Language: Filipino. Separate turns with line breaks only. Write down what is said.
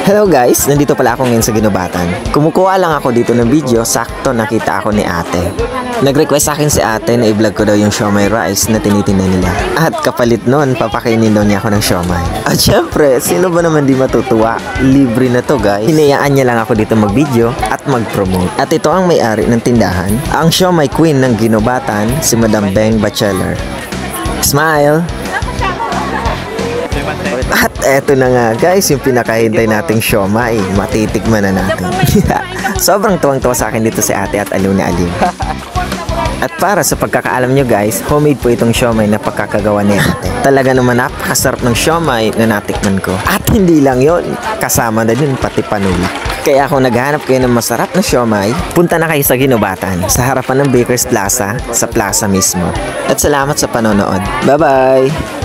Hello guys, nandito pala ako ngayon sa Ginubatan. Kumukuha lang ako dito ng video, sakto nakita ako ni ate. Nag-request sa akin si ate na i-vlog ko daw yung siomai rice na tinitinda nila. At kapalit nun, papakainin daw niya ako ng siomai. At syempre, sino ba naman di matutuwa? Libre na to guys. Hinayaan niya lang ako dito mag-video at mag-promote. At ito ang may-ari ng tindahan, ang siomai queen ng Ginubatan, si Madam Beng Bachelor. Smile! At eto na nga guys, yung pinakahintay nating siomai. Matitikman na natin. Sobrang tuwang-tuwa sa akin dito si ate at aliw na aliw. At para sa pagkakaalam nyo guys, homemade po itong siomai na pagkakagawa ni ate. Talaga naman napakasarap ng siomai na natikman ko. At hindi lang yon, kasama na din pati panulak. Kaya kung naghahanap kayo ng masarap na siomai, punta na kayo sa Ginubatan, sa harapan ng Bakers Plaza, sa plaza mismo. At salamat sa panonood. Bye-bye!